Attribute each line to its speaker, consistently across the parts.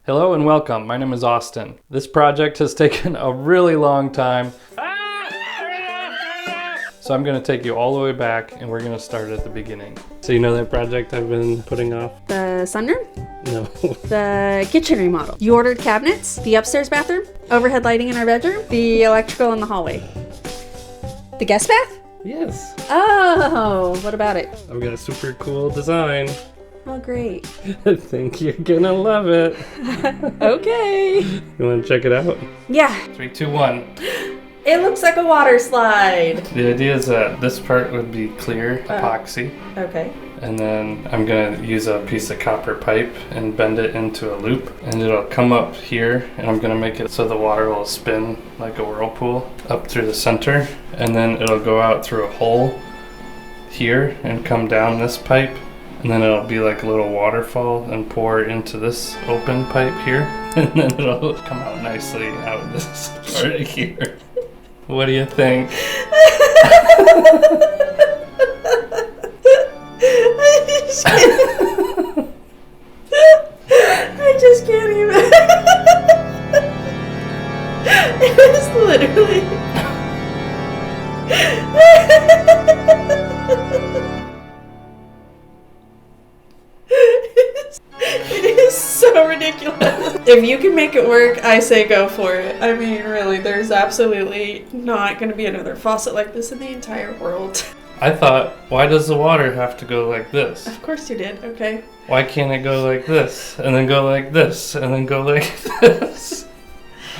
Speaker 1: Hello and welcome. My name is Austin. This project has taken a really long time. So I'm gonna take you all the way back and we're gonna start at the beginning.
Speaker 2: So you know that project I've been putting off?
Speaker 3: The sunroom?
Speaker 2: No.
Speaker 3: The kitchen remodel. You ordered cabinets, the upstairs bathroom, overhead lighting in our bedroom, the electrical in the hallway. The guest bath?
Speaker 2: Yes.
Speaker 3: Oh, what about it?
Speaker 2: I've got a super cool design.
Speaker 3: Oh, great.
Speaker 2: I think you're gonna love it.
Speaker 3: Okay.
Speaker 2: You wanna check it out?
Speaker 3: Yeah.
Speaker 1: 3, 2, 1.
Speaker 3: It looks like a water slide.
Speaker 1: The idea is that this part would be clear epoxy.
Speaker 3: Okay.
Speaker 1: And then I'm gonna use a piece of copper pipe and bend it into a loop. And it'll come up here and I'm gonna make it so the water will spin like a whirlpool up through the center. And then it'll go out through a hole here and come down this pipe. And then it'll be like a little waterfall and pour into this open pipe here. And then it'll come out nicely out of this part here. What do you think?
Speaker 3: I just can't even. It is literally. It is so ridiculous. If you can make it work, I say go for it. I mean, really, there's absolutely not going to be another faucet like this in the entire world.
Speaker 1: I thought, why does the water have to go like this?
Speaker 3: Of course you did, okay.
Speaker 1: Why can't it go like this, and then go like this, and then go like this?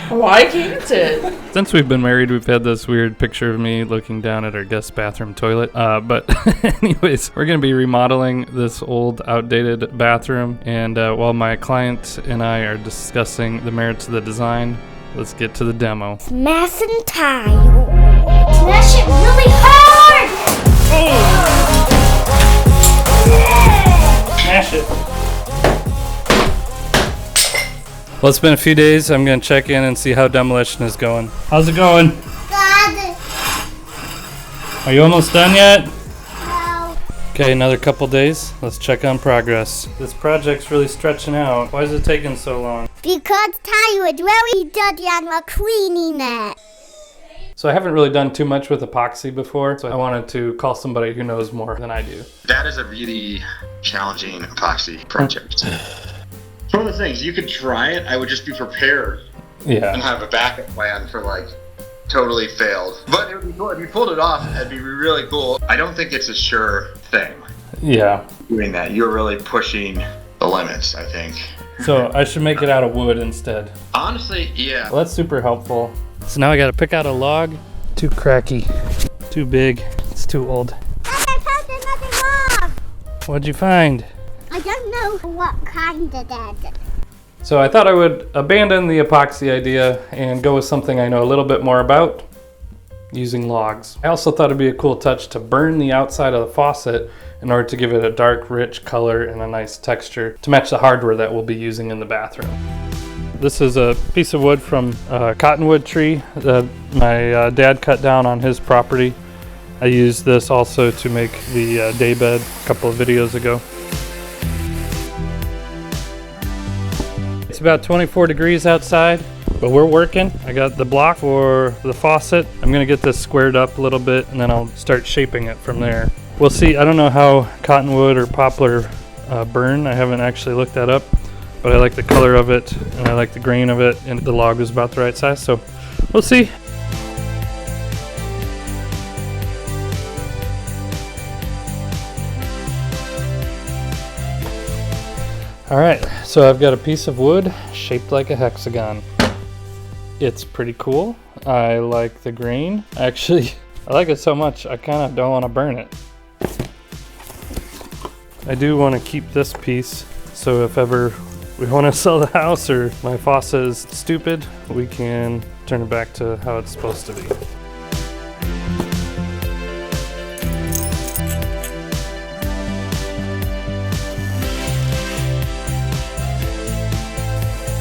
Speaker 3: Why can't it?
Speaker 1: Since we've been married, we've had this weird picture of me looking down at our guest bathroom toilet. But anyways, we're going to be remodeling this old, outdated bathroom. And while my client and I are discussing the merits of the design, let's get to the demo.
Speaker 4: Smash and tile. Smash it really hard!
Speaker 1: Smash it! Well, it's been a few days. I'm going to check in and see how demolition is going. How's it going?
Speaker 4: God.
Speaker 1: Are you almost done yet?
Speaker 4: No.
Speaker 1: Okay, another couple days. Let's check on progress. This project's really stretching out. Why is it taking so long?
Speaker 4: Because tile is very dirty and we're cleaning it.
Speaker 1: So I haven't really done too much with epoxy before, so I wanted to call somebody who knows more than I do.
Speaker 5: That is a really challenging epoxy project. It's one of the things, you could try it, I would just be prepared and
Speaker 1: Yeah.
Speaker 5: have a backup plan for like totally failed. But it would be cool, if you pulled it off, it'd be really cool. I don't think it's a sure thing
Speaker 1: Yeah.
Speaker 5: doing that. You're really pushing the limits, I think.
Speaker 1: So I should make it out of wood instead.
Speaker 5: Honestly, yeah.
Speaker 1: Well, that's super helpful. So now I gotta pick out a log. Too cracky, too big, it's too old.
Speaker 4: I found another log.
Speaker 1: What'd you find?
Speaker 4: I don't know what kind it is.
Speaker 1: So I thought I would abandon the epoxy idea and go with something I know a little bit more about, using logs. I also thought it'd be a cool touch to burn the outside of the faucet in order to give it a dark, rich color and a nice texture to match the hardware that we'll be using in the bathroom. This is a piece of wood from a cottonwood tree that my dad cut down on his property. I used this also to make the daybed a couple of videos ago. It's about 24 degrees outside, but we're working. I got the block for the faucet. I'm gonna get this squared up a little bit and then I'll start shaping it from there. We'll see. I don't know how cottonwood or poplar burn. I haven't actually looked that up, but I like the color of it and I like the grain of it, and the log was about the right size, so we'll see. All right, so I've got a piece of wood shaped like a hexagon. It's pretty cool. I like the grain. Actually, I like it so much, I kind of don't want to burn it. I do want to keep this piece, so if ever we want to sell the house or my faucet is stupid, we can turn it back to how it's supposed to be.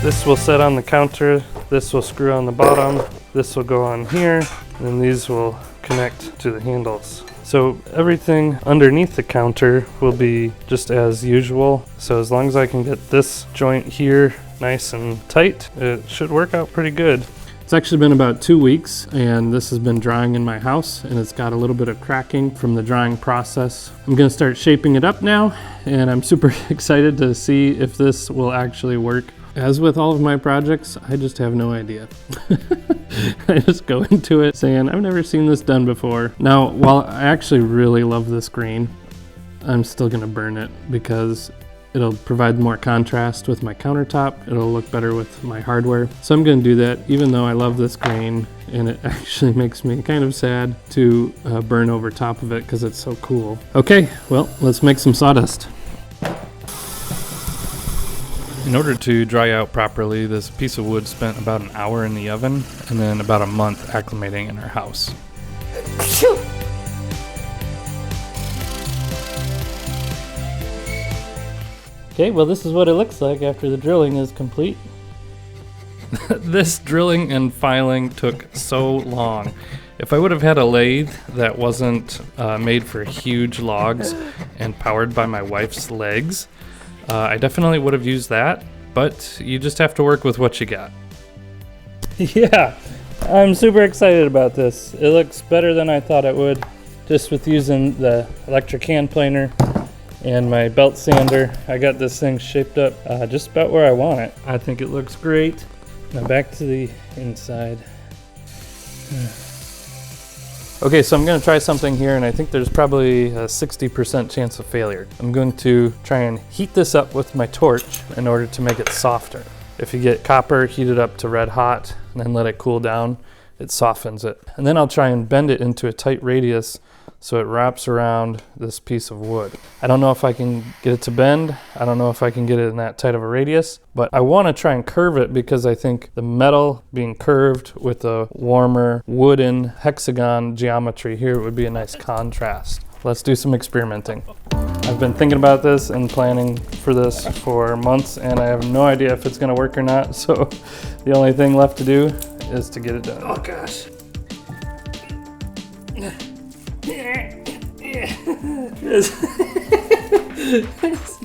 Speaker 1: This will set on the counter, this will screw on the bottom, this will go on here, and these will connect to the handles. So everything underneath the counter will be just as usual. So as long as I can get this joint here nice and tight, it should work out pretty good. It's actually been about 2 weeks, and this has been drying in my house, and it's got a little bit of cracking from the drying process. I'm gonna start shaping it up now, and I'm super excited to see if this will actually work. As with all of my projects, I just have no idea. I just go into it saying, I've never seen this done before. Now, while I actually really love this green, I'm still gonna burn it because it'll provide more contrast with my countertop. It'll look better with my hardware. So I'm gonna do that even though I love this green, and it actually makes me kind of sad to burn over top of it because it's so cool. Okay, well, let's make some sawdust. In order to dry out properly, this piece of wood spent about an hour in the oven and then about a month acclimating in our house. Okay, well, this is what it looks like after the drilling is complete. This drilling and filing took so long. If I would have had a lathe that wasn't made for huge logs and powered by my wife's legs, I definitely would have used that, but you just have to work with what you got. Yeah, I'm super excited about this. It looks better than I thought it would, just with using the electric hand planer and my belt sander. I got this thing shaped up just about where I want it. I think it looks great. Now back to the inside. Okay, so I'm gonna try something here, and I think there's probably a 60% chance of failure. I'm going to try and heat this up with my torch in order to make it softer. If you get copper, heat it up to red hot, and then let it cool down, it softens it. And then I'll try and bend it into a tight radius so it wraps around this piece of wood. I don't know if I can get it to bend. I don't know if I can get it in that tight of a radius, but I want to try and curve it because I think the metal being curved with a warmer wooden hexagon geometry here would be a nice contrast. Let's do some experimenting. I've been thinking about this and planning for this for months, and I have no idea if it's going to work or not, so the only thing left to do is to get it done. Oh gosh. It's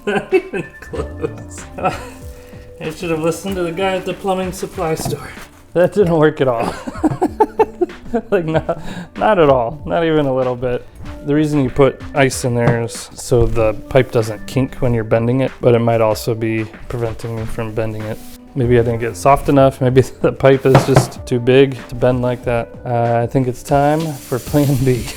Speaker 1: not even close. I should have listened to the guy at the plumbing supply store. That didn't work at all. Like not at all, not even a little bit. The reason you put ice in there is so the pipe doesn't kink when you're bending it, but it might also be preventing me from bending it. Maybe I didn't get it soft enough. Maybe the pipe is just too big to bend like that. I think it's time for plan B.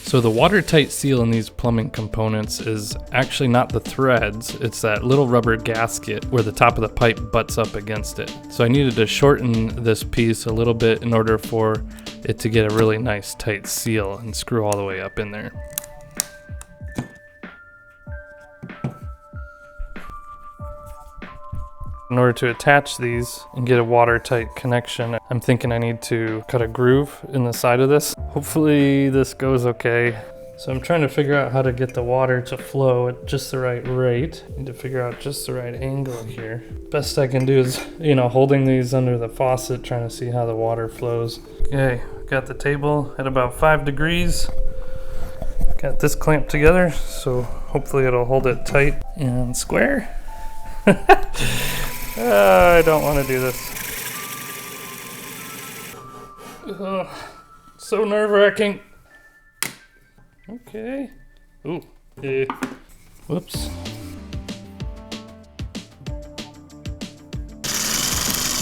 Speaker 1: So the watertight seal in these plumbing components is actually not the threads, it's that little rubber gasket where the top of the pipe butts up against it. So I needed to shorten this piece a little bit in order for it to get a really nice tight seal and screw all the way up in there. In order to attach these and get a watertight connection, I'm thinking I need to cut a groove in the side of this. Hopefully this goes okay. So I'm trying to figure out how to get the water to flow at just the right rate. Need to figure out just the right angle here. Best I can do is, holding these under the faucet, trying to see how the water flows. Okay, got the table at about 5 degrees. Got this clamped together, so hopefully it'll hold it tight and square. I don't want to do this. So nerve-wracking. Okay. Ooh. Whoops.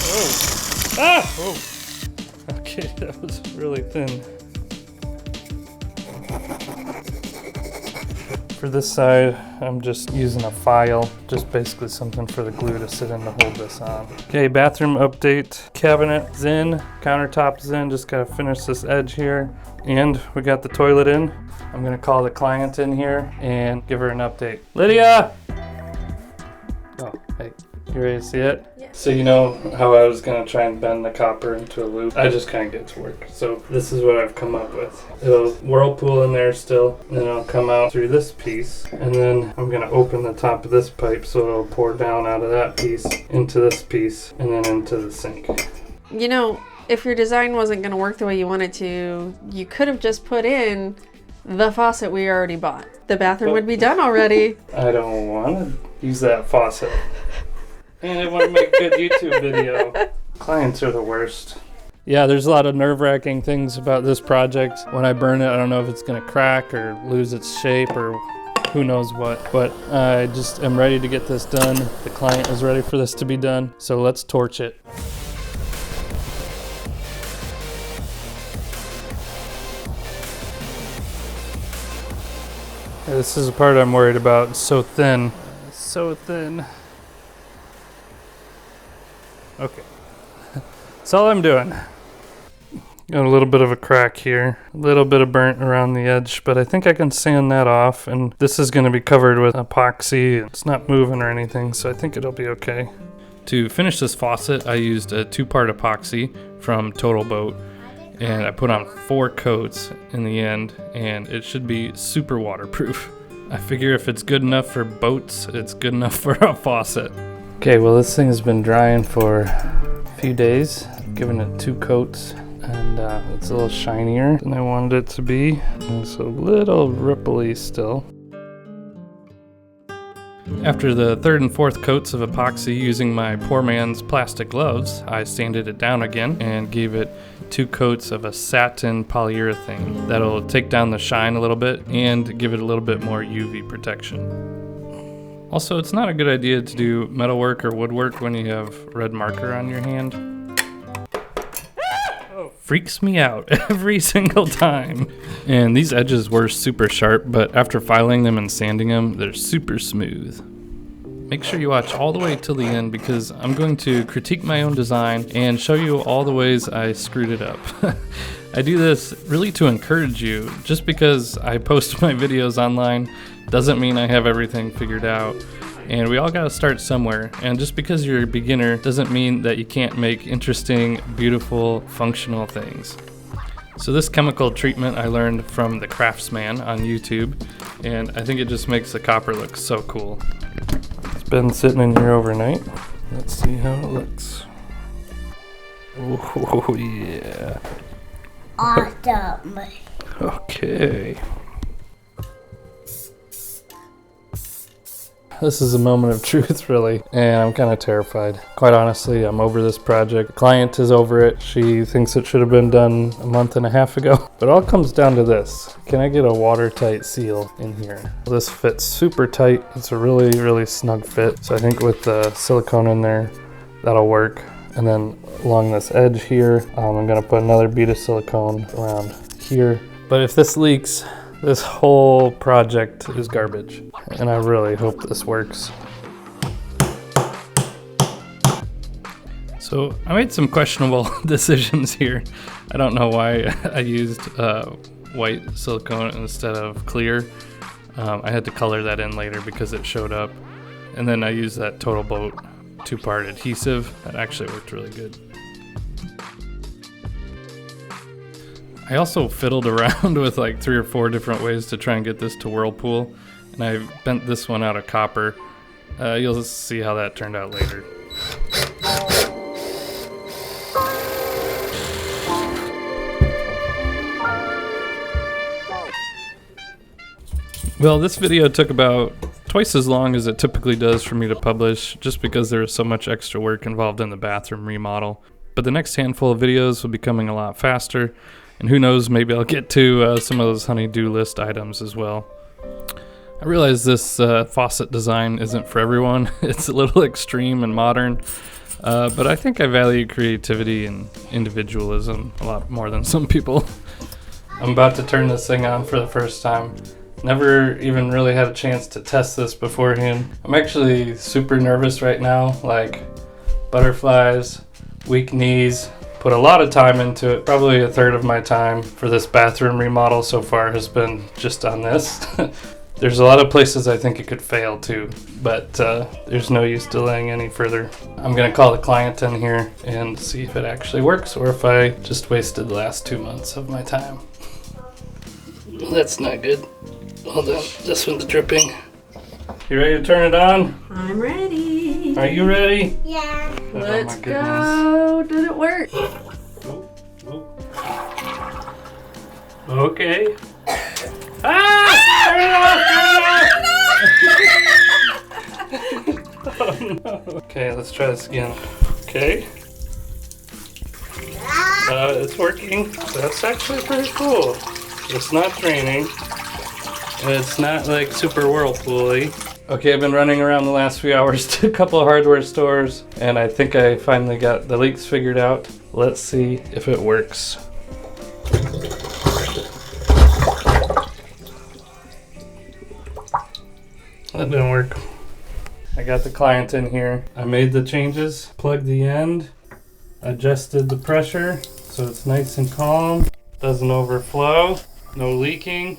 Speaker 1: Oh. Ah! Oh. Okay, that was really thin. For this side, I'm just using a file, just basically something for the glue to sit in to hold this on. Okay, bathroom update. Cabinet's in, countertop's in, just gotta finish this edge here. And we got the toilet in. I'm gonna call the client in here and give her an update. Lydia! Oh, hey, you ready to see it?
Speaker 3: Yeah.
Speaker 1: So you know how I was gonna try and bend the copper into a loop? I just can't get it to work. So this is what I've come up with. It'll whirlpool in there still, and it'll come out through this piece, and then I'm gonna open the top of this pipe so it'll pour down out of that piece into this piece, and then into the sink.
Speaker 3: If your design wasn't gonna work the way you wanted to, you could have just put in the faucet we already bought. The bathroom would be done already.
Speaker 1: I don't want to use that faucet. And it wouldn't make a good YouTube video. Clients are the worst. Yeah, there's a lot of nerve-wracking things about this project. When I burn it, I don't know if it's gonna crack or lose its shape or who knows what. But I just am ready to get this done. The client is ready for this to be done. So let's torch it. This is the part I'm worried about. It's so thin. It's so thin. Okay. That's all I'm doing. Got a little bit of a crack here. A little bit of burnt around the edge, but I think I can sand that off. And this is going to be covered with epoxy. It's not moving or anything, so I think it'll be okay. To finish this faucet, I used a 2-part epoxy from Total Boat. And I put on 4 coats in the end, and it should be super waterproof. I figure if it's good enough for boats, it's good enough for a faucet. Okay, well this thing has been drying for a few days. I've given it 2 coats, and it's a little shinier than I wanted it to be. It's a little ripply still. After the 3rd and 4th coats of epoxy using my poor man's plastic gloves, I sanded it down again and gave it 2 coats of a satin polyurethane that'll take down the shine a little bit and give it a little bit more UV protection. Also, it's not a good idea to do metalwork or woodwork when you have red marker on your hand. Freaks me out every single time. And these edges were super sharp, but after filing them and sanding them, they're super smooth. Make sure you watch all the way till the end because I'm going to critique my own design and show you all the ways I screwed it up. I do this really to encourage you. Just because I post my videos online doesn't mean I have everything figured out. And we all gotta start somewhere. And just because you're a beginner doesn't mean that you can't make interesting, beautiful, functional things. So this chemical treatment I learned from the Craftsman on YouTube, and I think it just makes the copper look so cool. It's been sitting in here overnight. Let's see how it looks. Oh yeah.
Speaker 4: Awesome.
Speaker 1: Okay. This is a moment of truth, really, and I'm kind of terrified. Quite honestly, I'm over this project. The client is over it. She thinks it should have been done a month and a half ago. But it all comes down to this. Can I get a watertight seal in here? This fits super tight. It's a really, really snug fit. So I think with the silicone in there, that'll work. And then along this edge here, I'm gonna put another bead of silicone around here. But if this leaks, this whole project is garbage, and I really hope this works. So I made some questionable decisions here. I don't know why I used white silicone instead of clear. I had to color that in later because it showed up. And then I used that Total Boat 2-part adhesive. That actually worked really good. I also fiddled around with like 3 or 4 different ways to try and get this to whirlpool, and I bent this one out of copper. You'll see how that turned out later. Well, this video took about twice as long as it typically does for me to publish, just because there was so much extra work involved in the bathroom remodel. But the next handful of videos will be coming a lot faster. And who knows, maybe I'll get to some of those honey-do list items as well. I realize this faucet design isn't for everyone. It's a little extreme and modern, but I think I value creativity and individualism a lot more than some people. I'm about to turn this thing on for the first time. Never even really had a chance to test this beforehand. I'm actually super nervous right now, like butterflies, weak knees. Put a lot of time into it. Probably 1/3 of my time for this bathroom remodel so far has been just on this. There's a lot of places I think it could fail too, but there's no use delaying any further. I'm gonna call the client in here and see if it actually works or if I just wasted the last 2 months of my time. That's not good. Hold on, this one's dripping. You ready to turn it on?
Speaker 3: I'm ready.
Speaker 1: Are you ready?
Speaker 4: Yeah.
Speaker 3: Let's
Speaker 1: my
Speaker 3: go. Did it work?
Speaker 1: Okay. Ah! Turn it off! Turn it off!
Speaker 2: no. Okay, let's try this again. Okay. It's working. That's actually pretty cool. It's not draining. It's not like super whirlpool-y. Okay, I've been running around the last few hours to a couple of hardware stores, and I think I finally got the leaks figured out. Let's see if it works. That didn't work. I got the client in here. I made the changes, plugged the end, adjusted the pressure so it's nice and calm, doesn't overflow, no leaking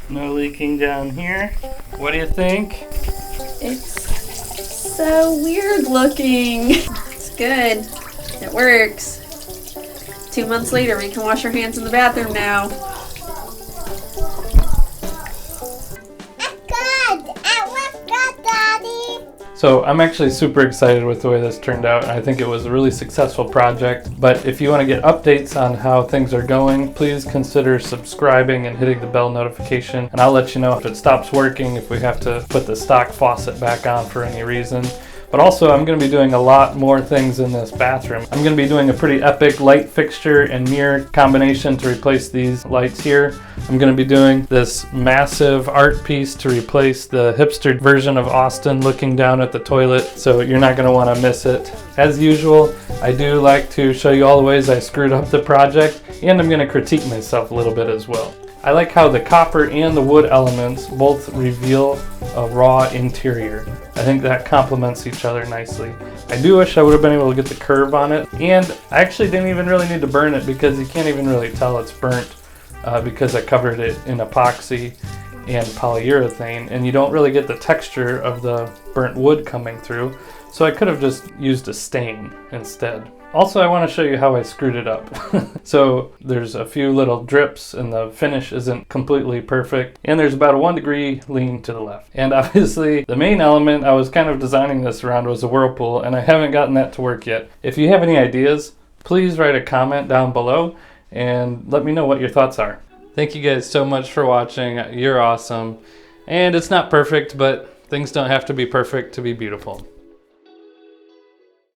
Speaker 2: down here. What do you think?
Speaker 3: It's so weird looking. It's good. It works. 2 months later, we can wash our hands in the bathroom now.
Speaker 1: So I'm actually super excited with the way this turned out. I think it was a really successful project. But if you want to get updates on how things are going, please consider subscribing and hitting the bell notification. And I'll let you know if it stops working, if we have to put the stock faucet back on for any reason. But also, I'm going to be doing a lot more things in this bathroom. I'm going to be doing a pretty epic light fixture and mirror combination to replace these lights here. I'm going to be doing this massive art piece to replace the hipster version of Austin looking down at the toilet, so you're not going to want to miss it. As usual, I do like to show you all the ways I screwed up the project, and I'm going to critique myself a little bit as well. I like how the copper and the wood elements both reveal a raw interior. I think that complements each other nicely. I do wish I would have been able to get the curve on it, and I actually didn't even really need to burn it because you can't even really tell it's burnt because I covered it in epoxy and polyurethane, and you don't really get the texture of the burnt wood coming through, so I could have just used a stain instead. Also, I want to show you how I screwed it up. So there's a few little drips and the finish isn't completely perfect, and there's about a 1 degree lean to the left. And obviously the main element I was kind of designing this around was a whirlpool, and I haven't gotten that to work yet. If you have any ideas, please write a comment down below and let me know what your thoughts are. Thank you guys so much for watching. You're awesome. And it's not perfect, but things don't have to be perfect to be beautiful.